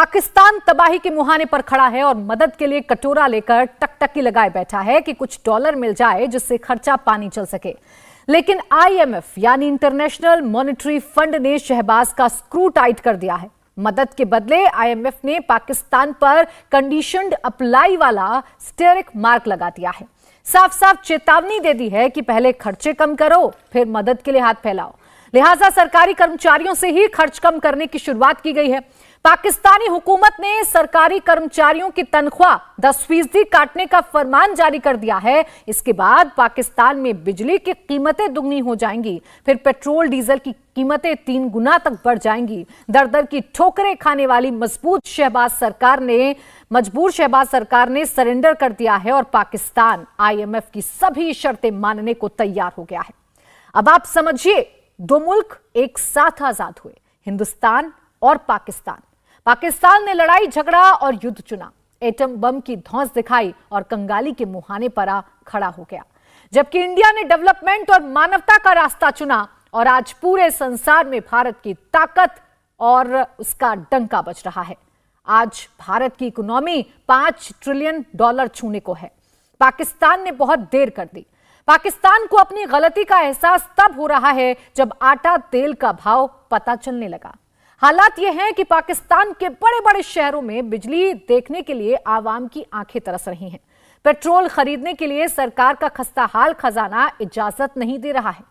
पाकिस्तान तबाही के मुहाने पर खड़ा है और मदद के लिए कटोरा लेकर टकटकी लगाए बैठा है कि कुछ डॉलर मिल जाए जिससे खर्चा पानी चल सके। लेकिन आईएमएफ यानी इंटरनेशनल मॉनेटरी फंड ने शहबाज का स्क्रू टाइट कर दिया है। मदद के बदले आईएमएफ ने पाकिस्तान पर कंडीशनड अप्लाई वाला स्टेरिक मार्क लगा दिया है। साफ साफ चेतावनी दे दी है कि पहले खर्चे कम करो फिर मदद के लिए हाथ फैलाओ। लिहाजा सरकारी कर्मचारियों से ही खर्च कम करने की शुरुआत की गई है। पाकिस्तानी हुकूमत ने सरकारी कर्मचारियों की तनख्वाह 10% काटने का फरमान जारी कर दिया है। इसके बाद पाकिस्तान में बिजली की कीमतें दुगनी हो जाएंगी, फिर पेट्रोल डीजल की कीमतें 3 गुना तक बढ़ जाएंगी। दर दर की ठोकरें खाने वाली मजबूर शहबाज सरकार ने सरेंडर कर दिया है और पाकिस्तान आईएमएफ की सभी शर्तें मानने को तैयार हो गया है। अब आप समझिए, 2 मुल्क एक साथ आजाद हुए, हिंदुस्तान और पाकिस्तान। पाकिस्तान ने लड़ाई झगड़ा और युद्ध चुना, एटम बम की धौंस दिखाई और कंगाली के मुहाने पर आ खड़ा हो गया। जबकि इंडिया ने डेवलपमेंट और मानवता का रास्ता चुना और आज पूरे संसार में भारत की ताकत और उसका डंका बज रहा है। आज भारत की इकोनॉमी $5 ट्रिलियन छूने को है। पाकिस्तान ने बहुत देर कर दी। पाकिस्तान को अपनी गलती का एहसास तब हो रहा है जब आटा तेल का भाव पता चलने लगा। हालात यह है कि पाकिस्तान के बड़े बड़े शहरों में बिजली देखने के लिए आवाम की आंखें तरस रही हैं। पेट्रोल खरीदने के लिए सरकार का खस्ताहाल खजाना इजाजत नहीं दे रहा है।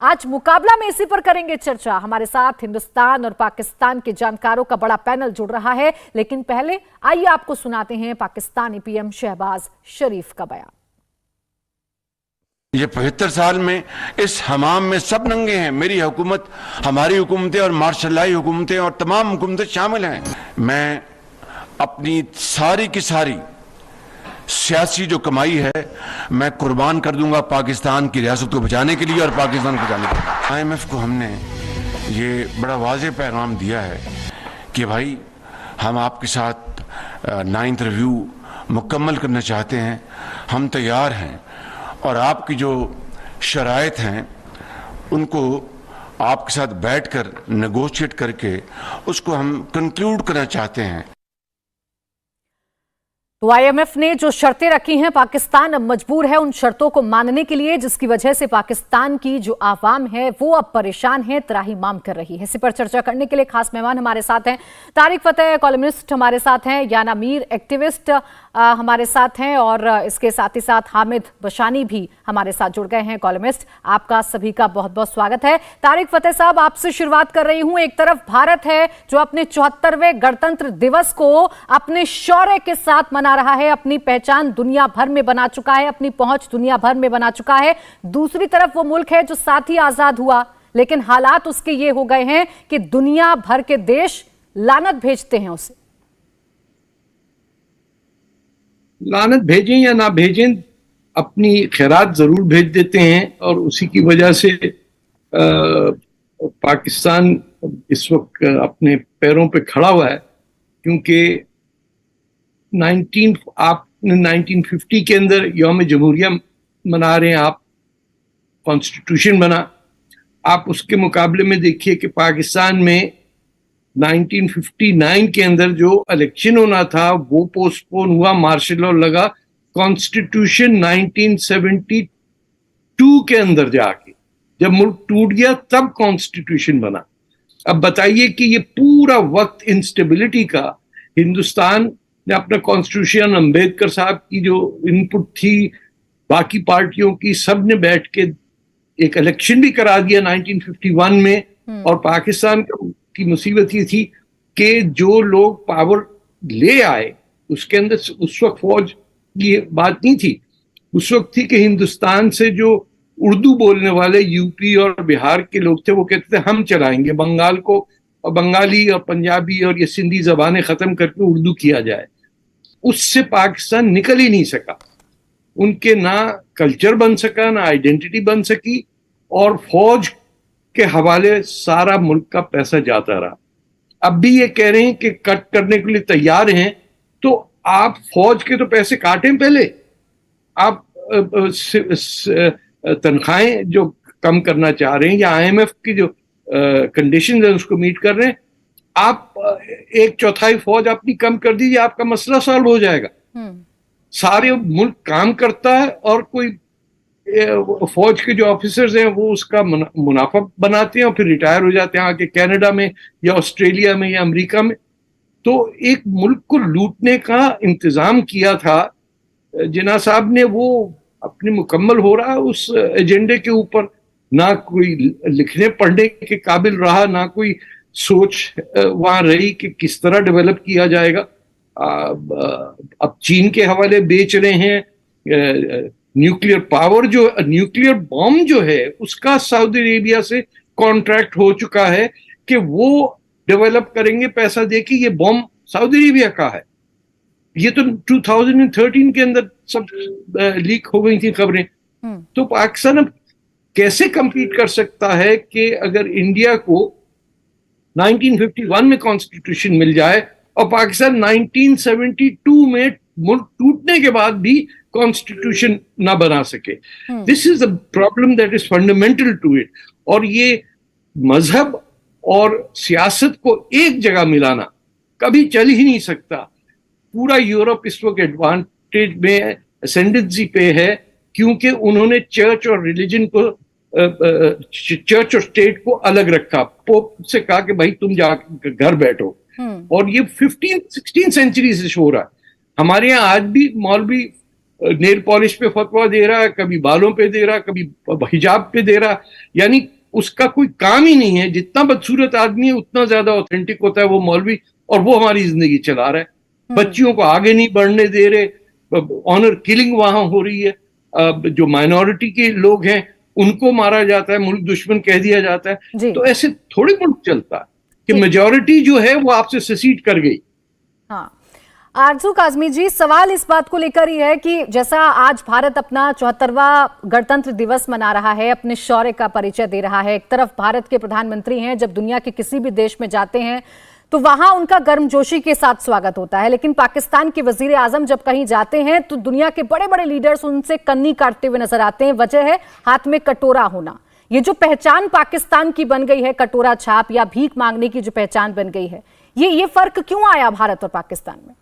आज मुकाबला में इसी पर करेंगे चर्चा। हमारे साथ हिंदुस्तान और पाकिस्तान के जानकारों का बड़ा पैनल जुड़ रहा है, लेकिन पहले आइए आपको सुनाते हैं पाकिस्तानी पीएम शहबाज शरीफ का बयान। ये 75 साल में इस हमाम में सब नंगे हैं। मेरी हुकूमत, हमारी हुकूमतें और मार्शलाई हुकूमतें और तमाम हुकूमतें शामिल हैं। मैं अपनी सारी की सारी सियासी जो कमाई है मैं कुर्बान कर दूंगा पाकिस्तान की रियासत को बचाने के लिए और पाकिस्तान को बचाने के लिए। आईएमएफ को हमने ये बड़ा वाज़ेह पैगाम दिया है कि भाई हम आपके साथ 9th रिव्यू मुकम्मल करना चाहते हैं, हम तैयार हैं और आपकी जो शराइत हैं उनको आपके साथ बैठकर नेगोशिएट करके उसको हम कंक्लूड करना चाहते हैं। तो आईएमएफ ने जो शर्तें रखी हैं, पाकिस्तान अब मजबूर है उन शर्तों को मानने के लिए, जिसकी वजह से पाकिस्तान की जो आवाम है वो अब परेशान है, त्राहिमाम कर रही है। इसी पर चर्चा करने के लिए खास मेहमान हमारे साथ हैं। तारिक फतेह कॉलमिस्ट हमारे साथ हैं, याना मीर एक्टिविस्ट हमारे साथ हैं और इसके साथ ही साथ हामिद बशानी भी हमारे साथ जुड़ गए हैं, कॉलमिस्ट। आपका सभी का बहुत बहुत स्वागत है। तारिक फतेह साहब, आपसे शुरुआत कर रही हूं। एक तरफ भारत है जो अपने 74वें गणतंत्र दिवस को अपने शौर्य के साथ मना रहा है, अपनी पहचान दुनिया भर में बना चुका है, अपनी पहुंच दुनिया भर में बना चुका है। दूसरी तरफ वो मुल्क है जो साथ ही आजाद हुआ, लेकिन हालात उसके ये हो गए हैं कि दुनिया भर के देश लानत भेजते हैं उसे। लानत भेजें या ना भेजें, अपनी खैरात जरूर भेज देते हैं और उसी की वजह से पाकिस्तान इस वक्त अपने पैरों पे खड़ा हुआ है। क्योंकि 1950 के अंदर यौम जमहूरिया मना रहे हैं आप, कॉन्स्टिट्यूशन बना। आप उसके मुकाबले में देखिए कि पाकिस्तान में 1959 के अंदर जो इलेक्शन होना था वो पोस्टपोन हुआ, मार्शल लॉ लगा। कॉन्स्टिट्यूशन 1972 के अंदर जाके जब मुल्क टूट गया तब कॉन्स्टिट्यूशन बना। अब बताइए कि ये पूरा वक्त इंस्टेबिलिटी का हिंदुस्तान ने अपना कॉन्स्टिट्यूशन, अंबेडकर साहब की जो इनपुट थी, बाकी पार्टियों की, सब ने बैठ के एक इलेक्शन भी करा दिया 1951 में। और पाकिस्तान की मुसीबत ये थी कि जो लोग पावर ले आए उसके अंदर उस वक्त फौज की बात नहीं थी। उस वक्त थी कि हिंदुस्तान से जो उर्दू बोलने वाले यूपी और बिहार के लोग थे वो कहते थे हम चलाएंगे बंगाल को, और बंगाली और पंजाबी और ये सिंधी जबानें खत्म करके उर्दू किया जाए। उससे पाकिस्तान निकल ही नहीं सका। उनके ना कल्चर बन सका, ना आइडेंटिटी बन सकी, और फौज के हवाले सारा मुल्क का पैसा जाता रहा। अब भी ये कह रहे हैं कि कट करने के लिए तैयार हैं, तो आप फौज के तो पैसे काटें पहले। आप तनख्वाहें जो कम करना चाह रहे हैं या आईएमएफ की जो कंडीशन है उसको मीट कर रहे हैं, आप 1/4 फौज अपनी कम कर दीजिए, आपका मसला सॉल्व हो जाएगा। सारे मुल्क काम करता है और कोई फौज के जो ऑफिसर्स हैं वो उसका मुनाफा बनाते हैं और फिर रिटायर हो जाते हैं आके कनाडा में या ऑस्ट्रेलिया में या अमेरिका में। तो एक मुल्क को लूटने का इंतजाम किया था जिन्ना साहब ने, वो अपने मुकम्मल हो रहा है उस एजेंडे के ऊपर। ना कोई लिखने पढ़ने के काबिल रहा, ना कोई सोच वहां रही कि किस तरह डेवलप किया जाएगा। अब चीन के हवाले बेच रहे हैं न्यूक्लियर पावर, जो न्यूक्लियर बॉम्ब जो है उसका सऊदी अरेबिया से कॉन्ट्रैक्ट हो चुका है कि वो डेवलप करेंगे पैसा देके। ये बॉम्ब सऊदी अरेबिया का है। ये तो 2013 के अंदर सब लीक हो गई थी खबरें। तो पाकिस्तान अब कैसे compete कर सकता है कि अगर इंडिया को 1951 में कॉन्स्टिट्यूशन मिल जाए और पाकिस्तान 1972 में मुल्क टूटने के बाद भी कॉन्स्टिट्यूशन ना बना सके। This is the problem that is fundamental to it. और ये मजहब और सियासत को एक जगह मिलाना कभी चल ही नहीं सकता। पूरा यूरोप इस वक्त एडवांटेज में असेंडेंसी पे है क्योंकि उन्होंने चर्च और रिलीजन को चर्च और स्टेट को अलग रखा। पोप से कहा कि भाई तुम जाकर घर बैठो। और ये 15-16 सेंचुरी से हो रहा है। हमारे यहाँ आज भी मौलवी नेल पॉलिश पे फतवा दे रहा है, कभी बालों पे दे रहा है, कभी हिजाब पे दे रहा है। यानी उसका कोई काम ही नहीं है। जितना बदसूरत आदमी है उतना ज्यादा ऑथेंटिक होता है वो मौलवी, और वो हमारी जिंदगी चला रहा है। बच्चियों को आगे नहीं बढ़ने दे रहे, ऑनर किलिंग वहां हो रही है। जो माइनॉरिटी के लोग हैं उनको मारा जाता है, मुल्क दुश्मन कह दिया जाता है। तो ऐसे थोड़ी मुल्क चलता है कि मेजॉरिटी जो है वो आपसे सेसीड कर गई। हाँ, आरजू काज़मी जी, सवाल इस बात को लेकर ही है कि जैसा आज भारत अपना 74वां गणतंत्र दिवस मना रहा है, अपने शौर्य का परिचय दे रहा है। एक तरफ भारत के प्रधानमंत्री हैं, जब दुनिया के किसी भी देश में जाते हैं तो वहां उनका गर्मजोशी के साथ स्वागत होता है, लेकिन पाकिस्तान के वजीर आजम जब कहीं जाते हैं तो दुनिया के बड़े बड़े लीडर्स उनसे कन्नी काटते हुए नजर आते हैं। वजह है हाथ में कटोरा होना। ये जो पहचान पाकिस्तान की बन गई है, कटोरा छाप या भीख मांगने की जो पहचान बन गई है, ये फर्क क्यों आया भारत और पाकिस्तान में?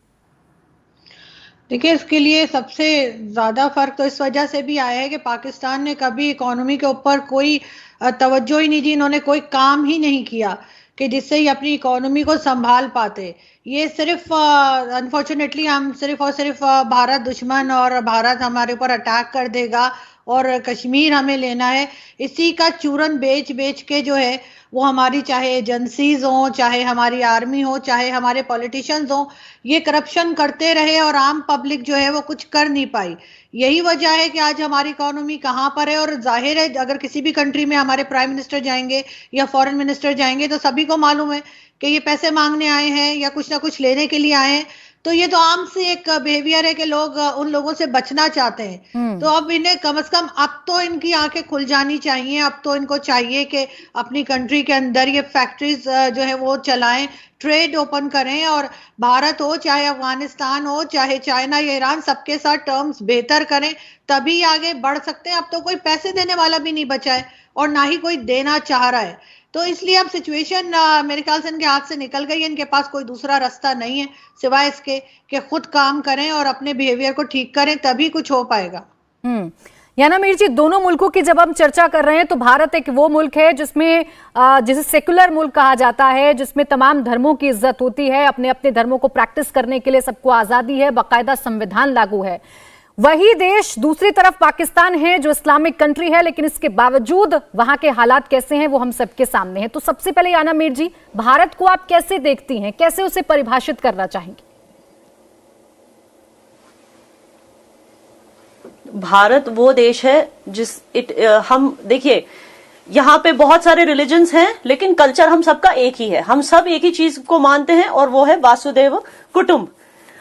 देखिए, इसके लिए सबसे ज्यादा फर्क तो इस वजह से भी आया है कि पाकिस्तान ने कभी इकोनॉमी के ऊपर कोई तवज्जो ही नहीं दी। इन्होंने कोई काम ही नहीं किया कि जिससे ही अपनी इकोनॉमी को संभाल पाते। ये सिर्फ अनफॉर्चुनेटली हम सिर्फ और सिर्फ भारत दुश्मन और भारत हमारे ऊपर अटैक कर देगा और कश्मीर हमें लेना है, इसी का चूरन बेच बेच के जो है वो हमारी चाहे एजेंसीज हो, चाहे हमारी आर्मी हो, चाहे हमारे पॉलिटिशियंस हो, ये करप्शन करते रहे और आम पब्लिक जो है वो कुछ कर नहीं पाई। यही वजह है कि आज हमारी इकोनॉमी कहाँ पर है। और जाहिर है अगर किसी भी कंट्री में हमारे प्राइम मिनिस्टर जाएंगे या फॉरेन मिनिस्टर जाएंगे तो सभी को मालूम है कि ये पैसे मांगने आए हैं या कुछ ना कुछ लेने के लिए आए हैं। तो ये तो आम से एक बिहेवियर है कि लोग उन लोगों से बचना चाहते हैं। तो अब इन्हें कम से कम अब तो इनकी आंखें खुल जानी चाहिए। अब तो इनको चाहिए कि अपनी कंट्री के अंदर ये फैक्ट्रीज जो है वो चलाएं, ट्रेड ओपन करें, और भारत हो चाहे अफगानिस्तान हो चाहे चाइना या ईरान, सबके साथ टर्म्स बेहतर करें, तभी आगे बढ़ सकते हैं। अब तो कोई पैसे देने वाला भी नहीं बचा है और ना ही कोई देना चाह रहा है। तो इसलिए अब सिचुएशन मेरे ख्याल से इनके हाथ से निकल गई है। इनके पास कोई दूसरा रास्ता नहीं है सिवाय इसके कि खुद काम करें और अपने बिहेवियर को ठीक करें, तभी कुछ हो पाएगा। याना मीर जी, दोनों मुल्कों की जब हम चर्चा कर रहे हैं तो भारत एक वो मुल्क है जिसमें जिसे सेकुलर मुल्क कहा जाता है, जिसमें तमाम धर्मों की इज्जत होती है, अपने अपने धर्मों को प्रैक्टिस करने के लिए सबको आजादी है, बाकायदा संविधान लागू है। वही देश दूसरी तरफ पाकिस्तान है जो इस्लामिक कंट्री है, लेकिन इसके बावजूद वहां के हालात कैसे हैं वो हम सबके सामने हैं। तो सबसे पहले याना मीर जी, भारत को आप कैसे देखती हैं, कैसे उसे परिभाषित करना चाहेंगी? भारत वो देश है हम देखिए, यहाँ पे बहुत सारे रिलीजन्स हैं लेकिन कल्चर हम सबका एक ही है। हम सब एक ही चीज को मानते हैं और वो है वासुदेव कुटुंब।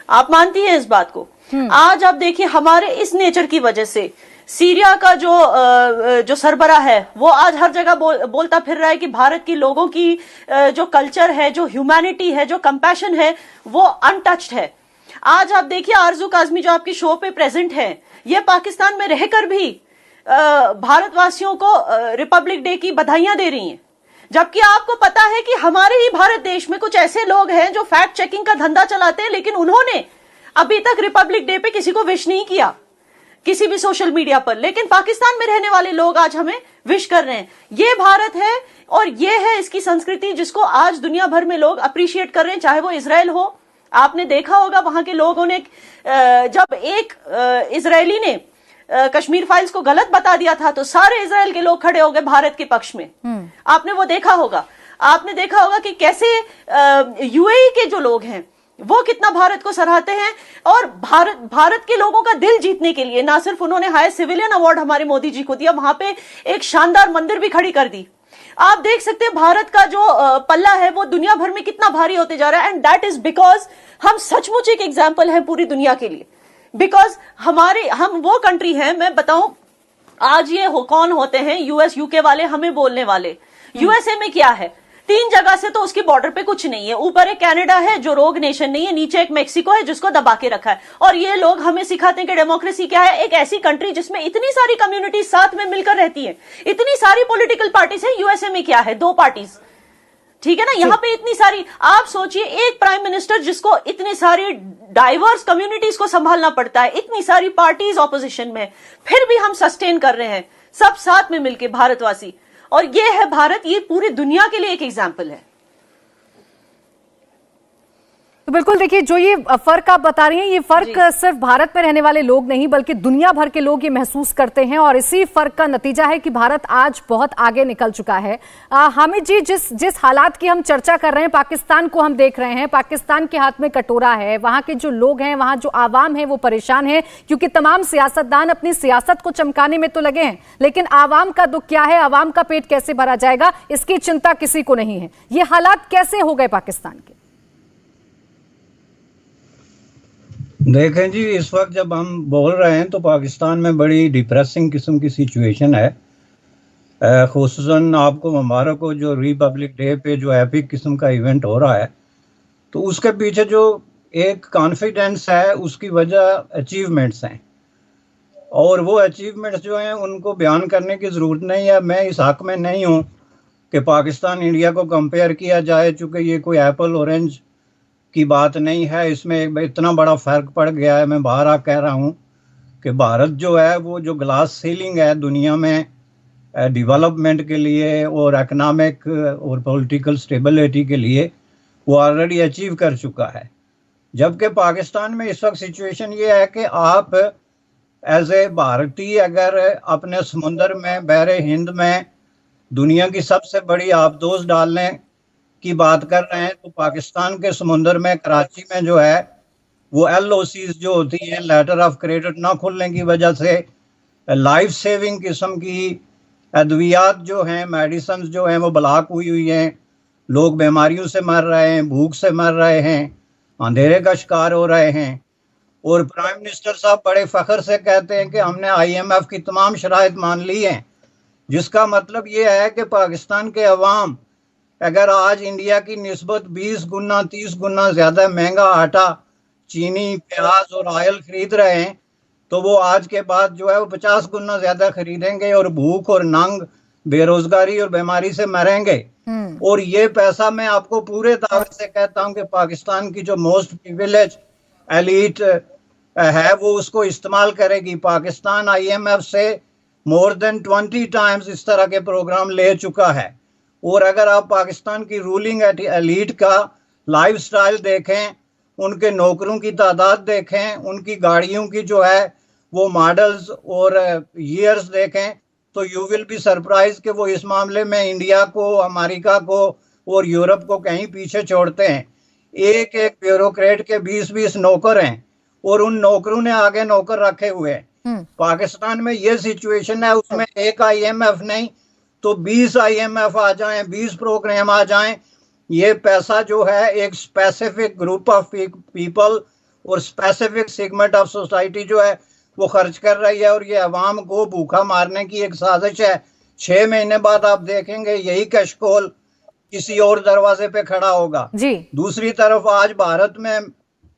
आप मानती हैं इस बात को? आज आप देखिए, हमारे इस नेचर की वजह से सीरिया का जो सरबराह है वो आज हर जगह बोलता फिर रहा है कि भारत की लोगों की जो कल्चर है, जो ह्यूमैनिटी है, जो कंपैशन है, वो अनटच्ड है। आज आप देखिए, आरजू काज़मी जो आपकी शो पे प्रेजेंट है, ये पाकिस्तान में रहकर भी भारतवासियों को रिपब्लिक डे की बधाइयां दे रही हैं। जबकि आपको पता है कि हमारे ही भारत देश में कुछ ऐसे लोग हैं जो फैक्ट चेकिंग का धंधा चलाते हैं, लेकिन उन्होंने अभी तक रिपब्लिक डे पे किसी को विश नहीं किया किसी भी सोशल मीडिया पर। लेकिन पाकिस्तान में रहने वाले लोग आज हमें विश कर रहे हैं। ये भारत है और ये है इसकी संस्कृति जिसको आज दुनिया भर में लोग अप्रिशिएट कर रहे हैं, चाहे वो इजराइल हो। आपने देखा होगा वहां के लोगों ने जब एक इजरायली ने कश्मीर फाइल्स को गलत बता दिया था तो सारे इजराइल के लोग खड़े हो गए भारत के पक्ष में। आपने वो देखा होगा। आपने देखा होगा कि कैसे यूएई के जो लोग हैं वो कितना भारत को सराहते हैं। और भारत के लोगों का दिल जीतने के लिए ना सिर्फ उन्होंने हाईएस्ट सिविलियन अवार्ड हमारे मोदी जी को दिया, वहां पे एक शानदार मंदिर भी खड़ी कर दी। आप देख सकते हैं भारत का जो पल्ला है वो दुनिया भर में कितना भारी होते जा रहा है। एंड दैट इज बिकॉज हम सचमुच एक एग्जाम्पल हैं पूरी दुनिया के लिए। बिकॉज हम वो कंट्री हैं, मैं बताऊं आज ये कौन होते हैं यूएस यूके वाले हमें बोलने वाले। यूएसए में क्या है, 3 जगह से तो उसकी बॉर्डर पे कुछ नहीं है। ऊपर एक कनाडा है जो रोग नेशन नहीं है, नीचे एक मेक्सिको है जिसको दबा के रखा है। और ये लोग हमें सिखाते हैं कि डेमोक्रेसी क्या है। एक ऐसी कंट्री जिसमें इतनी सारी कम्युनिटी साथ में मिलकर रहती है, इतनी सारी पॉलिटिकल पार्टीज है। यूएसए में क्या है, 2 पार्टीज, ठीक है ना। यहां पे इतनी सारी, आप सोचिए एक प्राइम मिनिस्टर जिसको इतनी सारी डाइवर्स कम्युनिटीज को संभालना पड़ता है, इतनी सारी पार्टीज ऑपोजिशन में, फिर भी हम सस्टेन कर रहे हैं सब साथ में मिलकर भारतवासी। और ये है भारत, ये पूरी दुनिया के लिए एक एग्जाम्पल है। तो बिल्कुल देखिए, जो ये फर्क आप बता रही हैं, ये फर्क सिर्फ भारत में रहने वाले लोग नहीं बल्कि दुनिया भर के लोग ये महसूस करते हैं। और इसी फर्क का नतीजा है कि भारत आज बहुत आगे निकल चुका है। हामिद जी, जिस हालात की हम चर्चा कर रहे हैं, पाकिस्तान को हम देख रहे हैं, पाकिस्तान के हाथ में कटोरा है, वहां के जो लोग हैं, वहां जो आवाम है वो परेशान है क्योंकि तमाम सियासतदान अपनी सियासत को चमकाने में तो लगे हैं, लेकिन आवाम का दुख क्या है, आवाम का पेट कैसे भरा जाएगा, इसकी चिंता किसी को नहीं है। ये हालात कैसे हो गए पाकिस्तान के? देखें जी, इस वक्त जब हम बोल रहे हैं तो पाकिस्तान में बड़ी डिप्रेसिंग किस्म की सिचुएशन है। खुसूसन आपको मुबारक हो जो रिपब्लिक डे पे जो एपिक किस्म का इवेंट हो रहा है, तो उसके पीछे जो एक कॉन्फिडेंस है उसकी वजह अचीवमेंट्स हैं। और वो अचीवमेंट्स जो हैं उनको बयान करने की ज़रूरत नहीं है। मैं इस हक़ में नहीं हूँ कि पाकिस्तान इंडिया को कंपेयर किया जाए, चूँकि ये कोई एप्पल ऑरेंज की बात नहीं है। इसमें इतना बड़ा फ़र्क पड़ गया है। मैं बार कह रहा हूँ कि भारत जो है वो जो ग्लास सीलिंग है दुनिया में डेवलपमेंट के लिए और इकनॉमिक और पॉलिटिकल स्टेबिलिटी के लिए वो ऑलरेडी अचीव कर चुका है। जबकि पाकिस्तान में इस वक्त सिचुएशन ये है कि आप एज ए भारतीय अगर अपने समुंदर में, बहरे हिंद में दुनिया की सबसे बड़ी आबदोज डालने की बात कर रहे हैं, तो पाकिस्तान के समुंदर में कराची में जो है वो LOCs जो होती हैं, लेटर ऑफ क्रेडिट ना खुलने की वजह से लाइफ सेविंग किस्म की अद्वियात जो हैं, मेडिसिन जो हैं वो ब्लॉक हुई हैं। लोग बीमारियों से मर रहे हैं, भूख से मर रहे हैं, अंधेरे का शिकार हो रहे हैं। और प्राइम मिनिस्टर साहब बड़े फ़ख्र से कहते हैं कि हमने IMF की तमाम शराइत मान ली हैं, जिसका मतलब ये है कि पाकिस्तान के अवाम अगर आज इंडिया की निस्बत 20 गुना 30 गुना ज़्यादा महंगा आटा, चीनी, प्याज और ऑयल खरीद रहे हैं, तो वो आज के बाद जो है वो 50 गुना ज़्यादा खरीदेंगे और भूख और नंग, बेरोजगारी और बीमारी से मरेंगे। और ये पैसा मैं आपको पूरे दावे से कहता हूँ कि पाकिस्तान की जो मोस्ट प्रिविलेज एलीट है वो उसको इस्तेमाल करेगी। पाकिस्तान IMF से मोर देन 20 टाइम्स इस तरह के प्रोग्राम ले चुका है। और अगर आप पाकिस्तान की रूलिंग एलीट का लाइफस्टाइल देखें, उनके नौकरों की तादाद देखें, उनकी गाड़ियों की जो है वो मॉडल्स और ईयर्स देखें, तो यू विल बी सरप्राइज कि वो इस मामले में इंडिया को, अमेरिका को और यूरोप को कहीं पीछे छोड़ते हैं। एक एक ब्यूरोक्रेट के 20-20 नौकर हैं और उन नौकरों ने आगे नौकर रखे हुए हैं। पाकिस्तान में ये सिचुएशन है, उसमें एक IMF नहीं तो 20 IMF आ जाएं, 20 प्रोग्राम आ जाएं। ये पैसा जो है एक स्पेसिफिक ग्रुप ऑफ पीपल और स्पेसिफिक सेगमेंट ऑफ सोसाइटी जो है वो खर्च कर रही है और ये अवाम को भूखा मारने की एक साजिश है। 6 महीने बाद आप देखेंगे यही कशकोल किसी और दरवाजे पे खड़ा होगा जी। दूसरी तरफ आज भारत में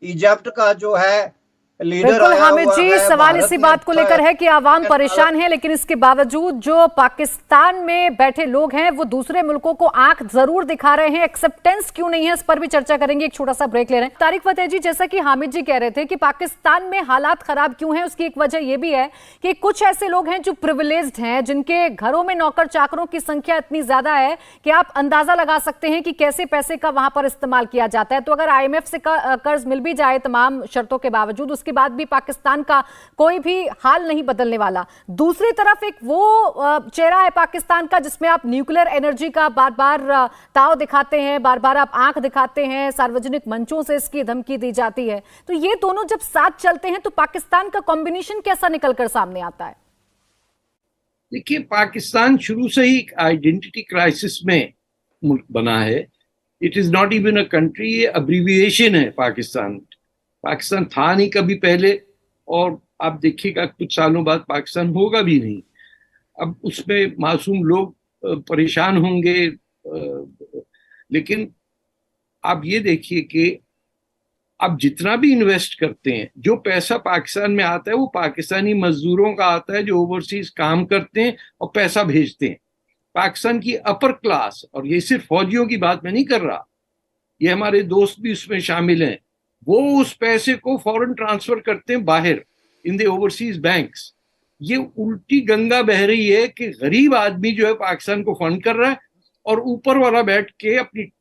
इजिप्ट का जो है लीडर बिल्कुल आया हामिद हुआ जी, है, सवाल भारत इसी में बात को अच्छा लेकर है कि आवाम है। परेशान है, लेकिन इसके बावजूद जो पाकिस्तान में बैठे लोग हैं वो दूसरे मुल्कों को आंख जरूर दिखा रहे हैं। एक्सेप्टेंस क्यों नहीं है, इस पर भी चर्चा करेंगे। एक छोटा सा ब्रेक ले रहे हैं। तारिक फतेह जी, जैसा कि हामिद जी कह रहे थे कि पाकिस्तान में हालात खराब क्यों हैं, उसकी एक वजह यह भी है कि कुछ ऐसे लोग हैं जो प्रिविलेज्ड हैं, जिनके घरों में नौकर चाकरों की संख्या इतनी ज्यादा है कि आप अंदाजा लगा सकते हैं कि कैसे पैसे का वहां पर इस्तेमाल किया जाता है। तो अगर IMF से कर्ज मिल भी जाए तमाम शर्तों के बावजूद, उसके बाद भी पाकिस्तान का कोई भी हाल नहीं बदलने वाला। दूसरी तरफ एक वो चेहरा है पाकिस्तान का जिसमें आप न्यूक्लियर एनर्जी का बार बार ताव दिखाते हैं, बार बार आप आंख दिखाते हैं, सार्वजनिक मंचों से इसकी धमकी दी जाती है। तो ये दोनों जब साथ चलते हैं तो पाकिस्तान का कॉम्बिनेशन कैसा निकलकर सामने आता है? देखिए, पाकिस्तान शुरू से ही आइडेंटिटी क्राइसिस में मुल्क बना है। It is not even a country, ये अब्रीविएशन है पाकिस्तान। पाकिस्तान था नहीं कभी पहले, और आप देखिएगा कुछ सालों बाद पाकिस्तान होगा भी नहीं। अब उसमें मासूम लोग परेशान होंगे, लेकिन आप ये देखिए कि अब जितना भी इन्वेस्ट करते हैं, जो पैसा पाकिस्तान में आता है वो पाकिस्तानी मजदूरों का आता है जो ओवरसीज काम करते हैं और पैसा भेजते हैं। पाकिस्तान की अपर क्लास, और ये सिर्फ फौजियों की बात मैं नहीं कर रहा, ये हमारे दोस्त भी उसमें शामिल हैं, वो उस पैसे को फौरन ट्रांसफर करते हैं बाहर इन द ओवरसीज बैंक्स। ये उल्टी गंगा बह रही है कि गरीब आदमी जो है पाकिस्तान को फंड कर रहा है, और ऊपर वाला बैठ के अपनी,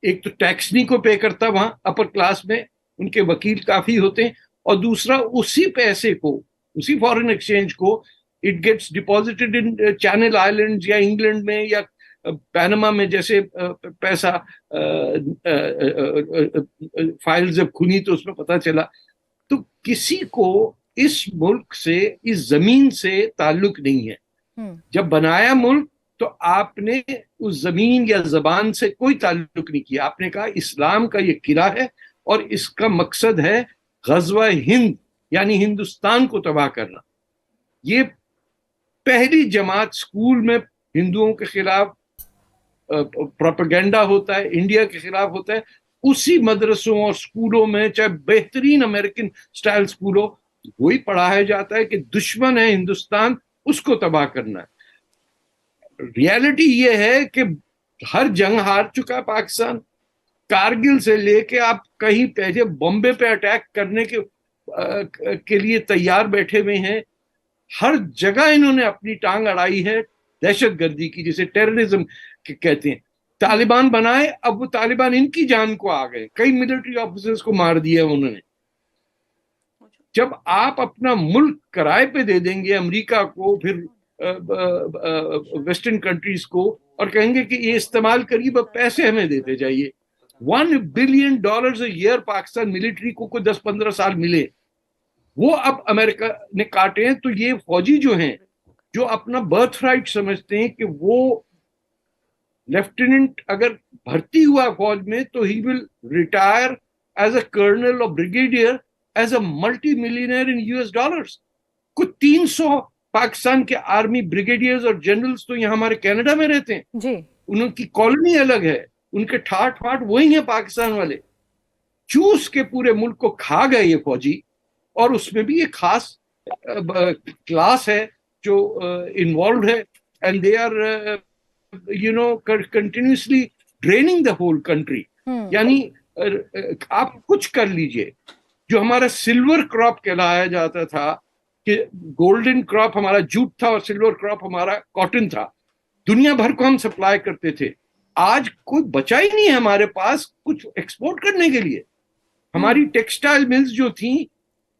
एक तो टैक्स नहीं को पे करता वहां अपर क्लास में, उनके वकील काफी होते हैं, और दूसरा उसी पैसे को, उसी फॉरेन एक्सचेंज को it gets deposited in Channel Islands या इंग्लैंड में या पैनामा में, जैसे पैसा फाइल जब खुली तो उसमें पता चला। तो किसी को इस मुल्क से, इस जमीन से ताल्लुक नहीं है। जब बनाया मुल्क तो आपने उस जमीन या जबान से कोई ताल्लुक नहीं किया। आपने कहा इस्लाम का ये किला है और इसका मकसद है गज़वा हिंद, यानी हिंदुस्तान को तबाह करना। ये पहली जमात स्कूल में हिंदुओं के खिलाफ प्रोपेगेंडा होता है, इंडिया के खिलाफ होता है। उसी मदरसों और स्कूलों में, चाहे बेहतरीन अमेरिकन स्टाइल स्कूलों, वही पढ़ाया जाता है कि दुश्मन है हिंदुस्तान, उसको तबाह करना है। रियलिटी ये है कि हर जंग हार चुका है पाकिस्तान। कारगिल से लेके आप कहीं पहले बॉम्बे पे अटैक करने के लिए तैयार बैठे हुए हैं। हर जगह इन्होंने अपनी टांग अड़ाई है दहशतगर्दी की, जिसे टेररिज्म कहते हैं। तालिबान बनाए, अब वो तालिबान इनकी जान को आ गए, कई मिलिट्री ऑफिसर्स को मार दिया उन्होंने। जब आप अपना मुल्क किराए पे दे देंगे अमेरिका को, फिर वेस्टर्न कंट्रीज को, और कहेंगे कि ये इस्तेमाल करिए, बस पैसे हमें देते जाइए। $1 billion a year Pakistan military को 10-15 साल मिले, वो अब अमेरिका ने काटे हैं। तो ये फौजी जो हैं, जो अपना बर्थ राइट समझते हैं कि वो लेफ्टिनेंट अगर भर्ती हुआ फौज में तो he will retire as a colonel और brigadier as a multi millionaire in US$। कुछ 300 पाकिस्तान के आर्मी ब्रिगेडियर्स और जनरल्स तो यहाँ हमारे कनाडा में रहते हैं जी। उनकी कॉलोनी अलग है, उनके ठाट फाट वही है पाकिस्तान वाले। चूस के पूरे मुल्क को खा गए ये फौजी, और उसमें भी ये खास क्लास है जो इन्वॉल्व है, and they are continuously draining the whole country. यानी आप कुछ कर लीजिए, जो हमारा सिल्वर क्रॉप कहलाया जाता था, कि गोल्डन क्रॉप हमारा जूट था और सिल्वर क्रॉप हमारा कॉटन था, दुनिया भर को हम सप्लाई करते थे। आज कोई बचा ही नहीं है हमारे पास कुछ एक्सपोर्ट करने के लिए। हमारी टेक्सटाइल मिल्स जो थी,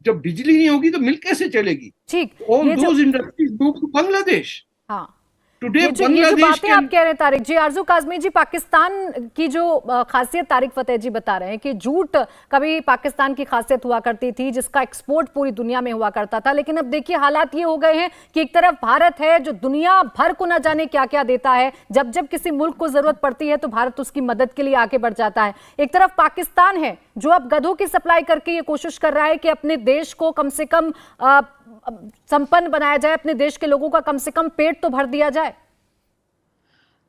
जब बिजली नहीं होगी तो मिल कैसे चलेगी? ठीक, all those industries move to Bangladesh. हाँ, ये जो बातें आप कह रहे हैं तारिक जी, आरजू काज़मी जी, पाकिस्तान की जो खासियत तारिक फतेह जी बता रहे हैं कि जूट कभी पाकिस्तान की खासियत हुआ करती थी, जिसका एक्सपोर्ट पूरी दुनिया में हुआ करता था। लेकिन अब देखिए हालात ये हो गए हैं कि एक तरफ भारत है जो दुनिया भर को न जाने क्या क्या देता है, जब जब किसी मुल्क को जरूरत पड़ती है तो भारत उसकी मदद के लिए आगे बढ़ जाता है। एक तरफ पाकिस्तान है जो अब गधों की सप्लाई करके ये कोशिश कर रहा है कि अपने देश को कम से कम संपन्न बनाया जाए, अपने देश के लोगों का कम से कम पेट तो भर दिया जाए।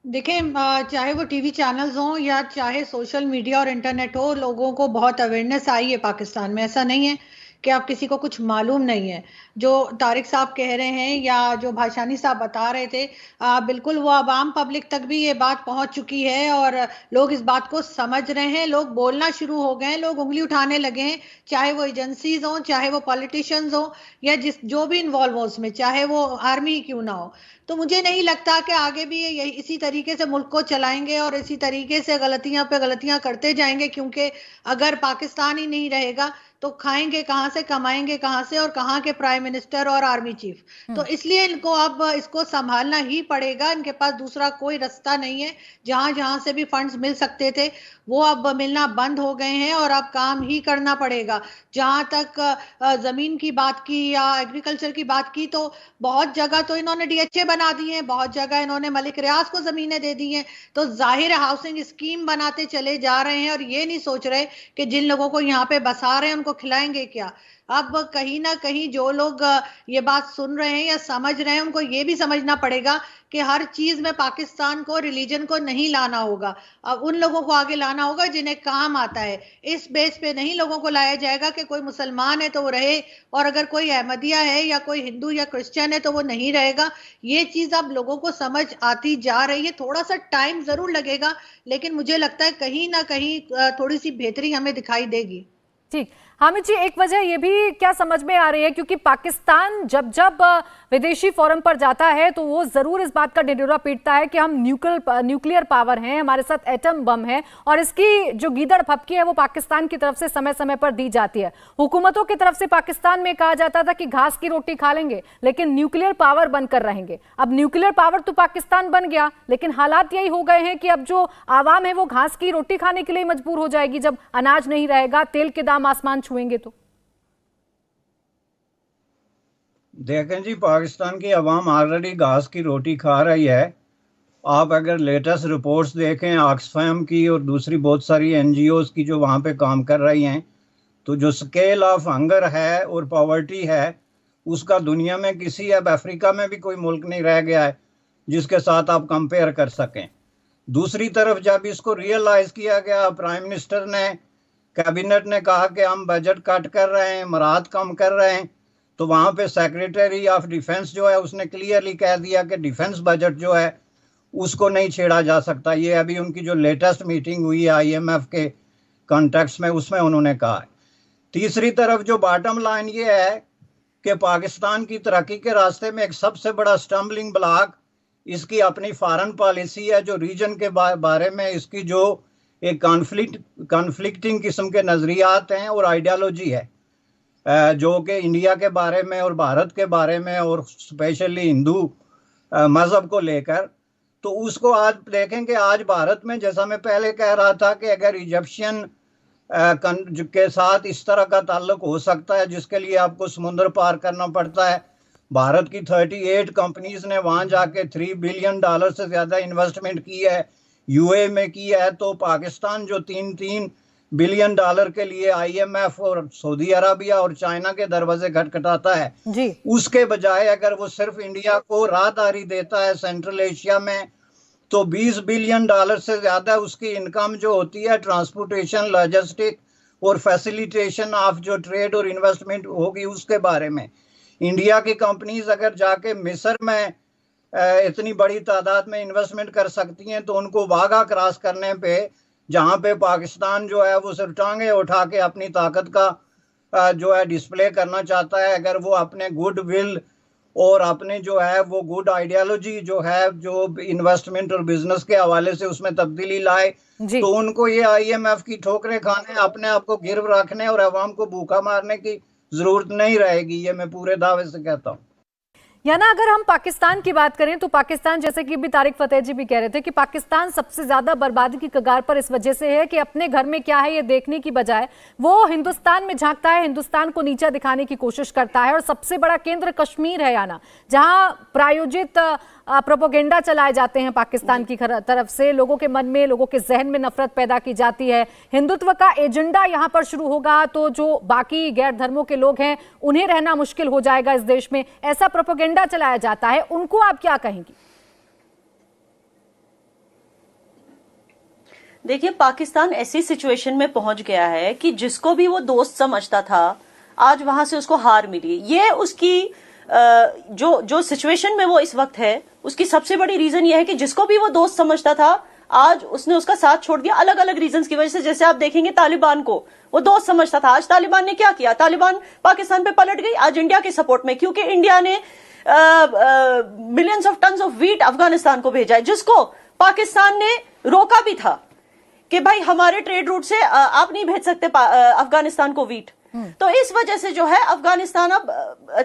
देखें, चाहे वो टीवी चैनल्स हों या चाहे सोशल मीडिया और इंटरनेट हो, लोगों को बहुत अवेयरनेस आई है पाकिस्तान में। ऐसा नहीं है कि अब किसी को कुछ मालूम नहीं है। जो तारिक साहब कह रहे हैं या जो भाषानी साहब बता रहे थे, बिल्कुल वो आवाम पब्लिक तक भी ये बात पहुंच चुकी है और लोग इस बात को समझ रहे हैं, लोग बोलना शुरू हो गए हैं, लोग उंगली उठाने लगे हैं, चाहे वो एजेंसीज हों, चाहे वो पॉलिटिशियंस हों या जो भी इन्वॉल्व हो उसमें, चाहे वो आर्मी क्यों ना हो। तो मुझे नहीं लगता कि आगे भी ये इसी तरीके से मुल्क को चलाएंगे और इसी तरीके से गलतियां पे गलतियां करते जाएंगे, क्योंकि अगर पाकिस्तान ही नहीं रहेगा तो खाएंगे कहाँ से, कमाएंगे कहाँ से, और कहाँ के प्राइम मिनिस्टर और आर्मी चीफ। तो इसलिए इनको अब इसको संभालना ही पड़ेगा, इनके पास दूसरा कोई रास्ता नहीं है। जहां जहां से भी फंड्स मिल सकते थे वो अब मिलना बंद हो गए हैं और अब काम ही करना पड़ेगा। जहां तक जमीन की बात की या एग्रीकल्चर की बात की, तो बहुत जगह तो इन्होंने डीएचए बना दिए हैं, बहुत जगह इन्होंने मलिक रियाज को जमीनें दे दी हैं। तो जाहिर है हाउसिंग स्कीम बनाते चले जा रहे हैं और ये नहीं सोच रहे कि जिन लोगों को यहाँ पे बसा रहे हैं उनको खिलाएंगे क्या। अब कहीं ना कहीं जो लोग ये बात सुन रहे हैं या समझ रहे हैं, उनको ये भी समझना पड़ेगा कि हर चीज में पाकिस्तान को, रिलीजन को नहीं लाना होगा। अब उन लोगों को आगे लाना होगा जिन्हें काम आता है। इस बेस पे नहीं लोगों को लाया जाएगा कि कोई मुसलमान है तो वो रहे और अगर कोई अहमदिया है या कोई हिंदू या क्रिश्चियन है तो वो नहीं रहेगा। ये चीज अब लोगों को समझ आती जा रही है। थोड़ा सा टाइम जरूर लगेगा, लेकिन मुझे लगता है कहीं ना कहीं थोड़ी सी बेहतरी हमें दिखाई देगी। ठीक, हामिद जी, एक वजह ये भी क्या समझ में आ रही है, क्योंकि पाकिस्तान जब जब विदेशी फोरम पर जाता है तो वो जरूर इस बात का ढिंढोरा पीटता है कि हम न्यूक्लियर पावर हैं, हमारे साथ एटम बम है, और इसकी जो गीदड़ फपकी है वो पाकिस्तान की तरफ से समय समय पर दी जाती है। हुकूमतों की तरफ से पाकिस्तान में कहा जाता था कि घास की रोटी खा लेंगे लेकिन न्यूक्लियर पावर बनकर रहेंगे। अब न्यूक्लियर पावर तो पाकिस्तान बन गया, लेकिन हालात यही हो गए हैं कि अब जो आवाम है वो घास की रोटी खाने के लिए मजबूर हो जाएगी जब अनाज नहीं रहेगा, तेल के दाम आसमान छुएंगे। तो देखें जी, पाकिस्तान की आवाम ऑलरेडी घास की रोटी खा रही है। आप अगर लेटेस्ट रिपोर्ट्स देखें ऑक्सफैम की और दूसरी बहुत सारी एनजीओज की जो वहाँ पे काम कर रही हैं, तो जो स्केल ऑफ हंगर है और पॉवर्टी है उसका दुनिया में किसी, अब अफ्रीका में भी कोई मुल्क नहीं रह गया है जिसके साथ आप कंपेयर कर सकें। दूसरी तरफ जब इसको रियलाइज किया गया, प्राइम मिनिस्टर ने, कैबिनेट ने कहा कि हम बजट कट कर रहे हैं, मराद कम कर रहे हैं, तो वहाँ पे सेक्रेटरी ऑफ डिफेंस जो है उसने क्लियरली कह दिया कि डिफेंस बजट जो है उसको नहीं छेड़ा जा सकता। ये अभी उनकी जो लेटेस्ट मीटिंग हुई है आईएमएफ के कॉन्टेक्स्ट में, उसमें उन्होंने कहा है। तीसरी तरफ जो बॉटम लाइन ये है कि पाकिस्तान की तरक्की के रास्ते में एक सबसे बड़ा स्टम्बलिंग ब्लॉक इसकी अपनी फॉरेन पॉलिसी है, जो रीजन के बारे में इसकी जो एक कॉन्फ्लिक्टिंग किस्म के नज़रियात हैं और आइडियालॉजी है, जो कि इंडिया के बारे में और भारत के बारे में और स्पेशली हिंदू मज़हब को लेकर। तो उसको आज देखेंगे, आज भारत में, जैसा मैं पहले कह रहा था कि अगर इजिप्शियन के साथ इस तरह का ताल्लुक हो सकता है जिसके लिए आपको समुद्र पार करना पड़ता है। भारत की 38 कंपनीज ने वहाँ जाके $3 बिलियन से ज़्यादा इन्वेस्टमेंट की है, यूए में की है। तो पाकिस्तान जो 3 बिलियन डॉलर के लिए आईएमएफ और सऊदी अरबिया और चाइना के दरवाजे खटखटाता है जी, उसके बजाय अगर वो सिर्फ इंडिया को राहदारी देता है सेंट्रल एशिया में, तो $20 बिलियन से ज्यादा उसकी इनकम जो होती है ट्रांसपोर्टेशन, लॉजिस्टिक और फैसिलिटेशन ऑफ जो ट्रेड और इन्वेस्टमेंट होगी उसके बारे में। इंडिया की कंपनीज अगर जाके मिस्र में इतनी बड़ी तादाद में इन्वेस्टमेंट कर सकती हैं, तो उनको वाघा क्रॉस करने पे, जहाँ पे पाकिस्तान जो है वो सिर्फ टांगे उठा के अपनी ताकत का जो है डिस्प्ले करना चाहता है, अगर वो अपने गुड विल और अपने जो है वो गुड आइडियोलॉजी जो है जो इन्वेस्टमेंट और बिजनेस के हवाले से उसमें तब्दीली लाए, तो उनको ये आईएमएफ की ठोकरें खाने, अपने आप को गिरव रखने और अवाम को भूखा मारने की जरूरत नहीं रहेगी। ये मैं पूरे दावे से कहता हूँ। या ना, अगर हम पाकिस्तान की बात करें तो पाकिस्तान, जैसे कि भी तारिक फतेह जी भी कह रहे थे कि पाकिस्तान सबसे ज्यादा बर्बादी की कगार पर इस वजह से है कि अपने घर में क्या है ये देखने की बजाय वो हिंदुस्तान में झांकता है, हिंदुस्तान को नीचा दिखाने की कोशिश करता है। और सबसे बड़ा केंद्र कश्मीर है, याना जहां प्रायोजित प्रोपोगेंडा चलाए जाते हैं पाकिस्तान की तरफ से, लोगों के मन में, लोगों के जहन में नफरत पैदा की जाती है। हिंदुत्व का एजेंडा यहां पर शुरू होगा तो जो बाकी गैर धर्मों के लोग हैं उन्हें रहना मुश्किल हो जाएगा इस देश में, ऐसा प्रोपोगेंडा चलाया जाता है। उनको आप क्या कहेंगी? देखिए, पाकिस्तान ऐसी सिचुएशन में पहुंच गया है कि जिसको भी वो दोस्त समझता था, आज वहां से उसको हार मिली। ये उसकी जो सिचुएशन में वो इस वक्त है, उसकी सबसे बड़ी रीजन ये है कि जिसको भी वो दोस्त समझता था, आज उसने उसका साथ छोड़ दिया अलग अलग रीजंस की वजह से। जैसे आप देखेंगे तालिबान को वो दोस्त समझता था, आज तालिबान ने क्या किया, तालिबान पाकिस्तान पे पलट गई आज इंडिया के सपोर्ट में, क्योंकि इंडिया ने millions of tons of wheat Afghanistan को भेजा है, जिसको पाकिस्तान ने रोका भी था कि भाई हमारे ट्रेड रूट से आप नहीं भेज सकते अफगानिस्तान को व्हीट। तो इस वजह से जो है अफगानिस्तान अब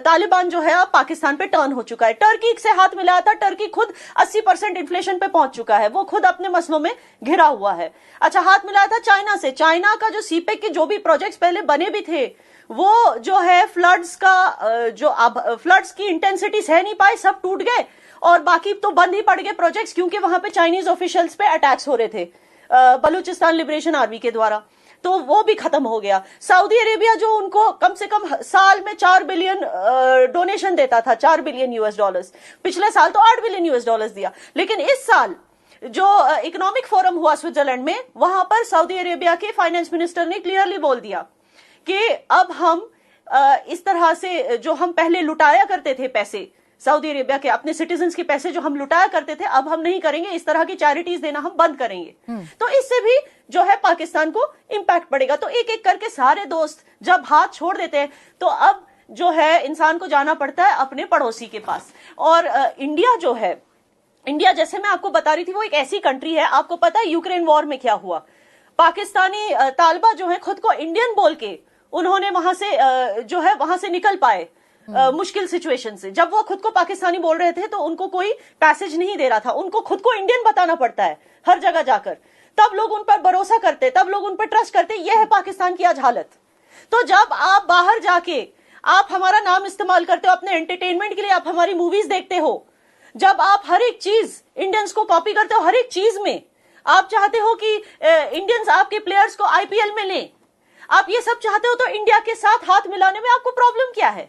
तालिबान जो है अब पाकिस्तान पे टर्न हो चुका है। टर्की से हाथ मिलाया था, टर्की खुद 80% इन्फ्लेशन पे पहुंच चुका है, वो खुद अपने मसलों में घिरा हुआ है। अच्छा, हाथ मिलाया था चाइना से, चाइना का जो सीपेक के जो भी प्रोजेक्ट्स पहले बने भी थे, वो जो है फ्लड्स का जो अब फ्लड्स की इंटेंसिटी सह नहीं पाए, सब टूट गए और बाकी तो बंद ही पड़ गए प्रोजेक्ट्स, क्योंकि वहां पे चाइनीज ऑफिशियल्स पे अटैक्स हो रहे थे बलूचिस्तान लिबरेशन आर्मी के द्वारा, तो वो भी खत्म हो गया। सऊदी अरेबिया जो उनको कम से कम साल में 4 बिलियन डोनेशन देता था, 4 बिलियन US$, पिछले साल तो 8 बिलियन US$ दिया। लेकिन इस साल जो इकोनॉमिक फोरम हुआ स्विट्जरलैंड में, वहां पर सऊदी अरेबिया के फाइनेंस मिनिस्टर ने क्लियरली बोल दिया कि अब हम इस तरह से जो हम पहले लुटाया करते थे पैसे, सऊदी अरेबिया के अपने सिटीजन्स के पैसे जो हम लुटाया करते थे, अब हम नहीं करेंगे, इस तरह की चैरिटीज देना हम बंद करेंगे। तो इससे भी जो है पाकिस्तान को इंपैक्ट पड़ेगा। तो एक एक करके सारे दोस्त जब हाथ छोड़ देते हैं, तो अब जो है इंसान को जाना पड़ता है अपने पड़ोसी के पास। और इंडिया जो है, इंडिया जैसे मैं आपको बता रही थी, वो एक ऐसी कंट्री है, आपको पता है यूक्रेन वॉर में क्या हुआ, पाकिस्तानी तालिबा जो है खुद को इंडियन बोल के उन्होंने वहां से जो है वहां से निकल पाए मुश्किल सिचुएशन से। जब वो खुद को पाकिस्तानी बोल रहे थे तो उनको कोई पैसेज नहीं दे रहा था, उनको खुद को इंडियन बताना पड़ता है हर जगह जाकर, तब लोग उन पर भरोसा करते, तब लोग उन पर ट्रस्ट करते। यह है पाकिस्तान की आज हालत। तो जब आप बाहर जाके आप हमारा नाम इस्तेमाल करते हो अपने एंटरटेनमेंट के लिए, आप हमारी मूवीज देखते हो, जब आप हर एक चीज इंडियंस को कॉपी करते हो, हर एक चीज में आप चाहते हो कि इंडियंस आपके प्लेयर्स को IPL में लें, आप ये सब चाहते हो, तो इंडिया के साथ हाथ मिलाने में आपको प्रॉब्लम क्या है?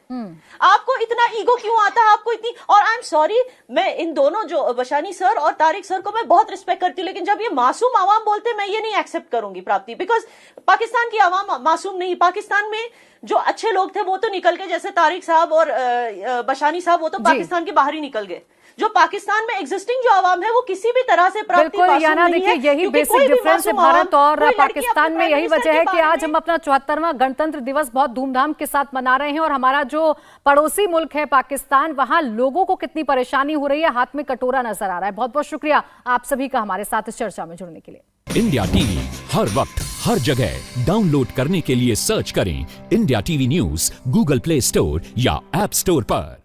आपको इतना ईगो क्यों आता है? आपको इतनी, और आई एम सॉरी, मैं इन दोनों जो बशानी सर और तारिक सर को मैं बहुत रिस्पेक्ट करती हूँ, लेकिन जब ये मासूम आवाम बोलते हैं, मैं ये नहीं एक्सेप्ट करूंगी प्राप्ति, बिकॉज पाकिस्तान की आवाम मासूम नहीं। पाकिस्तान में जो अच्छे लोग थे वो तो निकल गए, जैसे तारिक साहब और बशानी साहब, वो तो पाकिस्तान के बाहर ही निकल गए। जो पाकिस्तान में एग्जिस्टिंग जो आवाम है वो किसी भी तरह से बिल्कुल याना, देखिए यही बेसिक डिफरेंस है भारत और पाकिस्तान में। यही वजह है कि आज हम अपना 74वां गणतंत्र दिवस बहुत धूमधाम के साथ मना रहे हैं, और हमारा जो पड़ोसी मुल्क है पाकिस्तान, वहां लोगों को कितनी परेशानी हो रही है, हाथ में कटोरा नजर आ रहा है। बहुत बहुत शुक्रिया आप सभी का हमारे साथ इस चर्चा में जुड़ने के लिए। इंडिया टीवी हर वक्त हर जगह डाउनलोड करने के लिए सर्च करें India TV news Google play store या ऐप स्टोर पर।